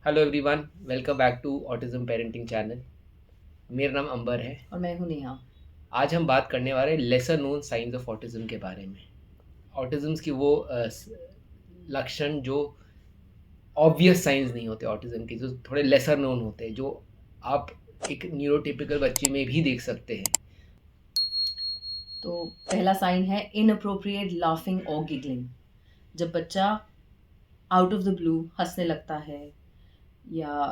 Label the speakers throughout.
Speaker 1: Hello everyone, welcome back to autism parenting channel. मेरा नाम अंबर है।
Speaker 2: और मैं हूँ नेहा।
Speaker 1: आज हम बात करने वाले हैं lesser known science of autism के बारे में। ऑटिज्म की वो लक्षण जो ऑब्वियस साइंस नहीं होते ऑटिज्म के, जो थोड़े लेसर नोन होते हैं, जो आप एक न्यूरोटिपिकल बच्चे में भी देख सकते हैं।
Speaker 2: तो पहला साइन है इनअप्रोप्रिएट लाफिंग और गिगलिंग। जब बच्चा आउट ऑफ द ब्लू हंसने लगता है या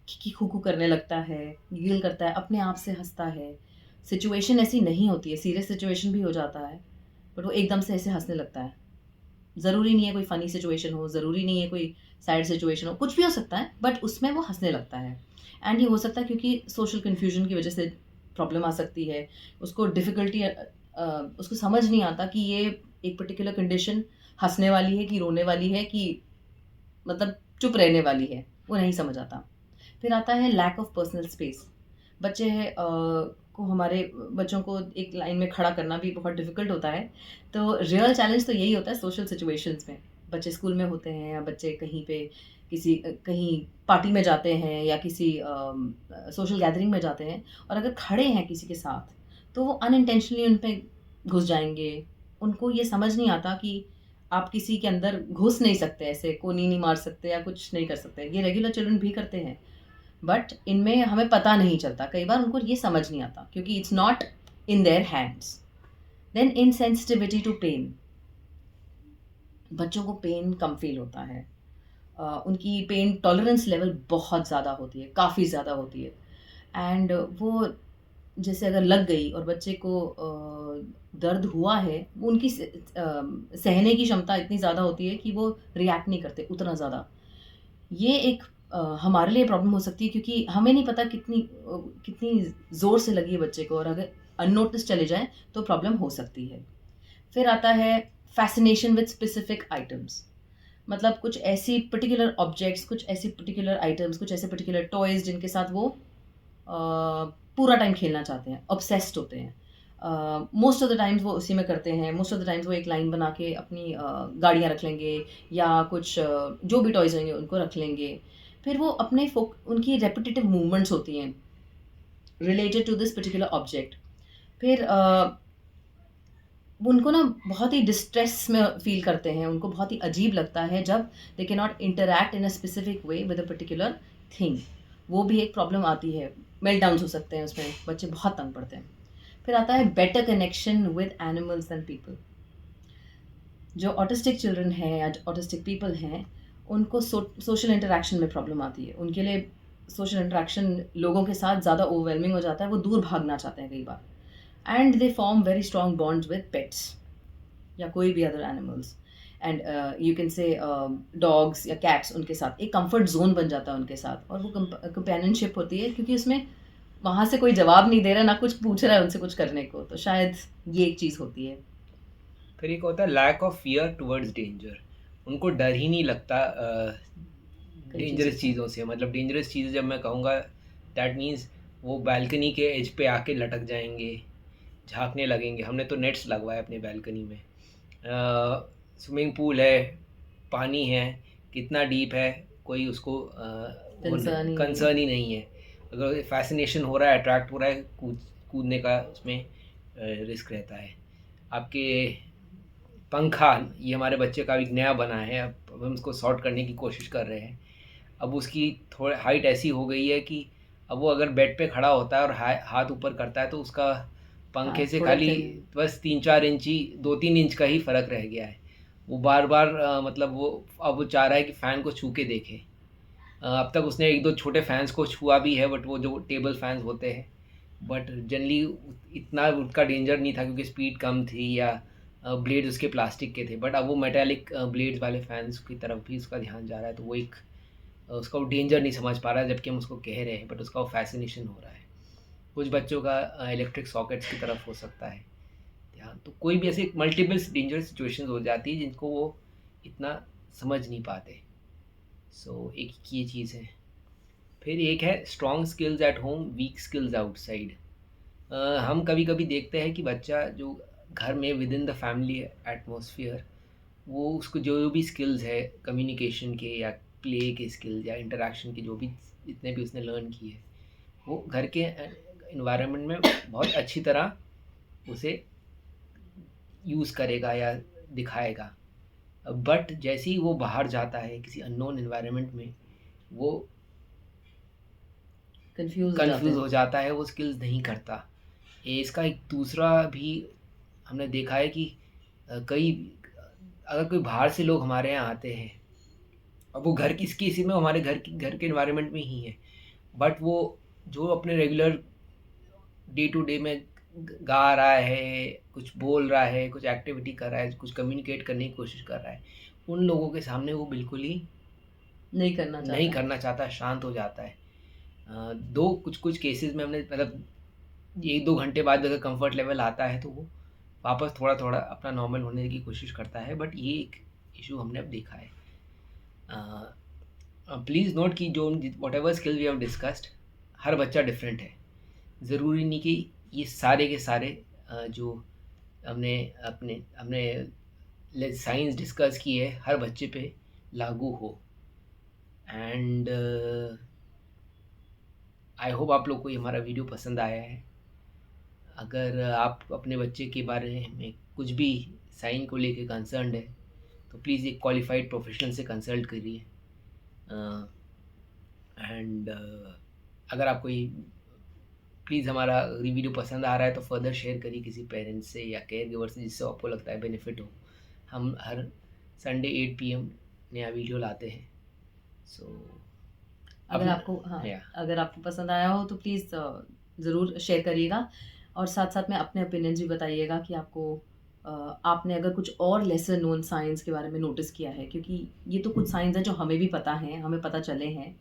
Speaker 2: खिकी खुखू करने लगता है, गिगल करता है, अपने आप से हंसता है। सिचुएशन ऐसी नहीं होती है, सीरियस सिचुएशन भी हो जाता है, बट वो एकदम से ऐसे हंसने लगता है। ज़रूरी नहीं है कोई फ़नी सिचुएशन हो, ज़रूरी नहीं है कोई सैड सिचुएशन हो, कुछ भी हो सकता है, बट उसमें वो हंसने लगता है। एंड ये हो सकता है क्योंकि सोशल कन्फ्यूजन की वजह से प्रॉब्लम आ सकती है। उसको डिफ़िकल्टी उसको समझ नहीं आता कि ये एक पर्टिकुलर कंडीशन हंसने वाली है कि रोने वाली है कि मतलब चुप रहने वाली है, वो नहीं समझ आता। फिर आता है लैक ऑफ पर्सनल स्पेस। बच्चे हैं को हमारे बच्चों को एक लाइन में खड़ा करना भी बहुत डिफ़िकल्ट होता है। तो रियल चैलेंज तो यही होता है सोशल सिचुएशंस में। बच्चे स्कूल में होते हैं या बच्चे कहीं पे कहीं पार्टी में जाते हैं या किसी सोशल गैदरिंग में जाते हैं और अगर खड़े हैं किसी के साथ, तो वो अनइंटेंशनली उन पे घुस जाएँगे। उनको ये समझ नहीं आता कि आप किसी के अंदर घुस नहीं सकते, ऐसे कोनी नहीं मार सकते या कुछ नहीं कर सकते। ये रेगुलर चिल्ड्रन भी करते हैं। बट इनमें हमें पता नहीं चलता, कई बार उनको ये समझ नहीं आता क्योंकि it's not in their hands. Then insensitivity to pain. बच्चों को पेन कम फील होता है। उनकी पेन टॉलरेंस लेवल बहुत ज़्यादा होती है, काफ़ी ज़्यादा होती है। एंड वो जैसे अगर लग गई और बच्चे को दर्द हुआ है, वो उनकी सहने की क्षमता इतनी ज़्यादा होती है कि वो रिएक्ट नहीं करते उतना ज़्यादा। ये एक हमारे लिए प्रॉब्लम हो सकती है क्योंकि हमें नहीं पता कितनी ज़ोर से लगी है बच्चे को, और अगर अननोटिस चले जाएँ तो प्रॉब्लम हो सकती है। फिर आता है फ़ैसिनेशन विद स्पेसिफिक आइटम्स। मतलब कुछ ऐसी पर्टिकुलर ऑब्जेक्ट्स, कुछ ऐसी पर्टिकुलर आइटम्स, कुछ ऐसे पर्टिकुलर टॉयज़ जिनके साथ वो पूरा टाइम खेलना चाहते हैं, ऑब्सेस्ड होते हैं। मोस्ट ऑफ द टाइम्स वो उसी में करते हैं। मोस्ट ऑफ द टाइम्स वो एक लाइन बना के अपनी गाड़ियाँ रख लेंगे या कुछ जो भी टॉयज़ होंगे उनको रख लेंगे। फिर वो अपने उनकी रेपिटेटिव मूवमेंट्स होती हैं related to this particular object. फिर वो उनको ना बहुत ही डिस्ट्रेस में फ़ील करते हैं, उनको बहुत ही अजीब लगता है जब they can not interact in a specific way with a particular thing. वो भी एक प्रॉब्लम आती है, मेल्टडाउन्स हो सकते हैं उसमें, बच्चे बहुत तंग पड़ते हैं। फिर आता है better connection with animals and people. जो ऑटिस्टिक चिल्ड्रन हैं या ऑटिस्टिक पीपल हैं, उनको सोशल इंटरैक्शन में प्रॉब्लम आती है। उनके लिए सोशल इंटरैक्शन लोगों के साथ ज़्यादा ओवरवेलमिंग हो जाता है, वो दूर भागना चाहते हैं कई बार। And they form very strong bonds with pets या कोई भी other animals. And you can say dogs या कैट्स उनके साथ एक कंफर्ट जोन बन जाता है उनके साथ, और वो कंपेनियनशिप होती है क्योंकि उसमें वहाँ से कोई जवाब नहीं दे रहा, ना कुछ पूछ रहा है उनसे कुछ करने को, तो शायद ये एक चीज़ होती है।
Speaker 1: फिर एक होता है lack of fear towards danger. उनको डर ही नहीं लगता
Speaker 2: कई चीज़ों
Speaker 1: डेंजरस
Speaker 2: से।
Speaker 1: चीज़ों से। मतलब डेंजरस चीज़ जब मैं कहूँगा, दैट मीन्स वो बालकनी के एज पे आके लटक जाएंगे, झाँकने लगेंगे। हमने तो नेट्स लगवाए अपने बालकनी में। स्विमिंग पूल है, पानी है, कितना डीप है, कोई उसको वो
Speaker 2: कंसर्न ही नहीं है।
Speaker 1: कंसर्न ही नहीं है। अगर फैसिनेशन हो रहा है, अट्रैक्ट हो रहा है, कूदने का उसमें रिस्क रहता है। आपके पंखा, ये हमारे बच्चे का एक नया बना है, अब हम उसको सॉर्ट करने की कोशिश कर रहे हैं। अब उसकी थोड़ी हाइट ऐसी हो गई है कि अब वो अगर बेड पे खड़ा होता है और हाथ ऊपर करता है तो उसका
Speaker 2: हाँ,
Speaker 1: पंखे से
Speaker 2: थोड़े
Speaker 1: खाली
Speaker 2: थिन।
Speaker 1: बस 3-4 इंच ही, 2-3 इंच का ही फ़र्क रह गया है। वो बार बार मतलब वो अब वो चाह रहा है कि फ़ैन को छू के देखे। अब तक उसने एक दो छोटे फैंस को छुआ भी है, बट वो जो टेबल फैंस होते हैं, बट जनरली इतना उसका डेंजर नहीं था क्योंकि स्पीड कम थी या ब्लेड उसके प्लास्टिक के थे। बट अब वो मेटालिक ब्लेड्स वाले फैंस की तरफ भी उसका ध्यान जा रहा है, तो वो एक उसका वो डेंजर नहीं समझ पा रहा है, जबकि हम उसको कह रहे हैं, बट उसका वो फैसिनेशन हो रहा है। कुछ बच्चों का इलेक्ट्रिक सॉकेट्स की तरफ हो सकता है ध्यान। तो कोई भी ऐसे मल्टीपल डेंजरस सिचुएशंस हो जाती है जिनको वो इतना समझ नहीं पाते। सो एक ये चीज़ है। फिर एक है strong skills at home, weak skills outside. हम कभी कभी देखते हैं कि बच्चा जो घर में with in the family atmosphere, वो उसको जो भी स्किल्स है कम्युनिकेशन के या प्ले के स्किल्स या इंटरेक्शन के जो भी जितने भी उसने लर्न किए हैं, वो घर के इन्वायरमेंट में बहुत अच्छी तरह उसे यूज़ करेगा या दिखाएगा। बट जैसे ही वो बाहर जाता है किसी अननोन एनवायरनमेंट में, वो
Speaker 2: कंफ्यूज
Speaker 1: हो जाता है, वो स्किल्स नहीं करता। ये इसका एक दूसरा भी हमने देखा है कि कई अगर कोई बाहर से लोग हमारे यहाँ आते हैं, अब वो घर किसी में हमारे घर के एनवायरनमेंट में ही है, बट वो जो अपने रेगुलर डे टू डे में गा रहा है, कुछ बोल रहा है, कुछ एक्टिविटी कर रहा है, कुछ कम्युनिकेट करने की कोशिश कर रहा है, उन लोगों के सामने वो बिल्कुल ही नहीं करना चाहता, शांत हो जाता है। दो कुछ केसेस में हमने मतलब 1-2 घंटे बाद अगर कंफर्ट लेवल आता है तो वो वापस थोड़ा-थोड़ा अपना नॉर्मल होने की कोशिश करता है, बट ये एक इश्यू हमने अब देखा है। प्लीज़ नोट कि जो whatever skill we have discussed, हर बच्चा डिफरेंट है। ज़रूरी नहीं कि ये सारे के सारे जो हमने साइंस डिस्कस की है हर बच्चे पे लागू हो। एंड आई होप आप लोग को ये हमारा वीडियो पसंद आया है। अगर आप अपने बच्चे के बारे में कुछ भी साइन को लेके कंसर्न्ड है तो प्लीज़ एक क्वालिफाइड प्रोफेशनल से कंसल्ट करिए। एंड अगर आपको ये प्लीज़ हमारा वीडियो पसंद आ रहा है तो फर्दर शेयर करिए किसी पेरेंट्स से या केयर गिवर से जिससे आपको लगता है बेनिफिट हो। हम हर संडे 8 PM नया वीडियो लाते हैं। सो
Speaker 2: अगर आपको पसंद आया हो तो प्लीज़ ज़रूर शेयर करिएगा, और साथ साथ में अपने ओपिनियंस भी बताइएगा कि आपने अगर कुछ और लेसर नोन साइंस के बारे में नोटिस किया है, क्योंकि ये तो कुछ साइंस हैं जो हमें भी पता हैं, हमें पता चले हैं,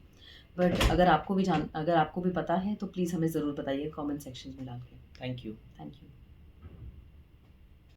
Speaker 2: बट अगर आपको भी पता है तो प्लीज़ हमें ज़रूर बताइए कमेंट सेक्शन में डाल के।
Speaker 1: Thank you.
Speaker 2: Thank you.